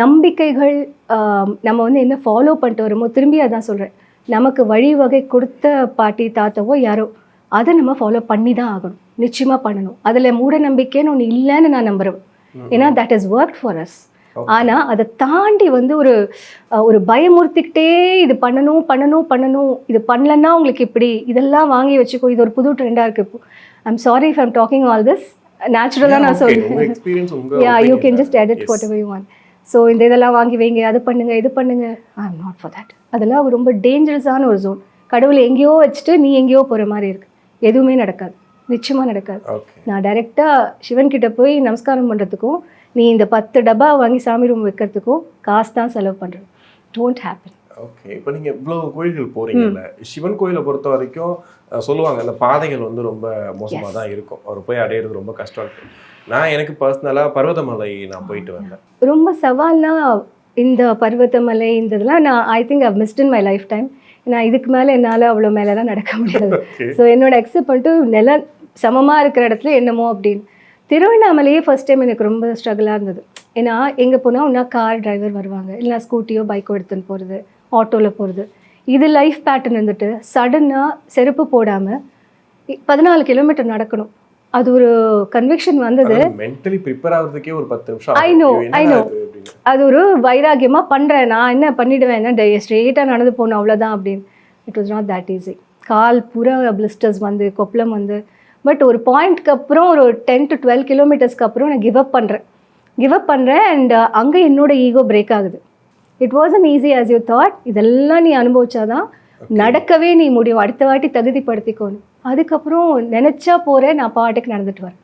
நம்பிக்கைகள் நம்ம வந்து என்ன ஃபாலோ பண்ணிட்டு வருமோ, திரும்பி அதான் சொல்கிறேன், நமக்கு வழிவகை கொடுத்த பாட்டி தாத்தாவோ யாரோ அதை நம்ம ஃபாலோ பண்ணி தான் ஆகணும், நிச்சயமாக பண்ணணும். அதில் மூட நம்பிக்கைன்னு ஒன்று இல்லைன்னு நான் நம்புகிறேன். ஏன்னா that is work for us. ஆனால் அதை தாண்டி வந்து ஒரு பயமுறுத்திக்கிட்டே இது பண்ணணும் பண்ணணும் பண்ணணும், இது பண்ணலன்னா உங்களுக்கு இப்படி, இதெல்லாம் வாங்கி வச்சுக்கோ, இது ஒரு புது ட்ரெண்டாக இருக்குது இப்போ. I'm sorry if I'm talking all this, நேச்சுரலாக நான் சொல்கிறேன். Yeah, you can just edit whatever you want. So இந்த இதெல்லாம் வாங்கி வைங்க, அது பண்ணுங்க, இது பண்ணுங்க. I am not for that. அதெல்லாம் ரொம்ப டேஞ்சரஸான ஒரு ஜோன். கடவுளை எங்கேயோ வச்சுட்டு நீ எங்கேயோ போகிற மாதிரி இருக்குது. எதுவுமே நடக்காது, நிச்சயமாக நடக்காது. நான் டைரெக்டாக சிவன் கிட்ட போய் நமஸ்காரம் பண்ணுறதுக்கும், நீ இந்த 10 டப்பா வாங்கி சாமி ரூம் வைக்கிறதுக்கும் காசு தான் செலவு பண்ணுறது. Don't happen. ஓகே, இப்போ நீங்கள் இவ்வளோ கோயில்கள் போகிறீங்கல்ல, சிவன் கோயிலை பொறுத்த வரைக்கும் சொல்லுவாங்க அந்த பாதைகள் வந்து ரொம்ப மோசமாக தான் இருக்கும், அவர் போய் அடையிறது ரொம்ப கஷ்டம் இருக்குது. எனக்கு பர்சனலாக பர்வதமலை நான் போயிட்டு வந்தேன். ரொம்ப சவால்னா இந்த பர்வதமலை இந்த இதெல்லாம் நான் I think I've missed in my lifetime. நான் இதுக்கு மேலே என்னால் அவ்வளோ மேலெலாம் நடக்க முடியாது. ஸோ என்னோட அக்செப்ட் பண்ணிட்டு நிலம் சமமாக இருக்கிற இடத்துல என்னமோ அப்படின்னு. திருவண்ணாமலையே ஃபர்ஸ்ட் டைம் எனக்கு ரொம்ப ஸ்ட்ரகிளாக இருந்தது. ஏன்னா எங்கே போனால் ஒன்றா கார் டிரைவர் வருவாங்க, இல்லைனா ஸ்கூட்டியோ பைக்கோ எடுத்துன்னு போகிறது, ஆட்டோவில் போகிறது. இது லைஃப் பேட்டர்ன் இருந்துட்டு சடனாக செருப்பு போடாமல் 14 கிலோமீட்டர் நடக்கணும். அது ஒரு கன்விக்ஷன் வந்தது. மென்டலி ப்ரிப்பேர் ஆகிறதுக்கே ஒரு 10 நிமிஷம். ஐ நோ அது ஒரு வைராகியமாக பண்ணுறேன், நான் என்ன பண்ணிவிடுவேன், என்ன ஸ்ட்ரெயிட்டாக நடந்து போகணும் அவ்வளோதான் அப்படின்னு. It was not that easy. கால் பூரா பிளிஸ்டர்ஸ் வந்து, கொப்பளம் வந்து. பட் ஒரு பாயிண்ட்க்கு அப்புறம் ஒரு 10 to 12 கிலோமீட்டர்ஸ்க்கு அப்புறம் நான் கிவ் அப் பண்ணுறேன் அண்ட் அங்கே என்னோட ஈகோ பிரேக் ஆகுது. It Vasan easy as you thought. இதெல்லாம் நீ அனுபவிச்சாதான் நடக்கவே நீ முடியும், அடுத்த வாட்டி தகுதிப்படுத்திக்கணும். அதுக்கப்புறம் நினச்சா போகிறேன், நான் பாட்டுக்கு நடந்துட்டு வரேன்.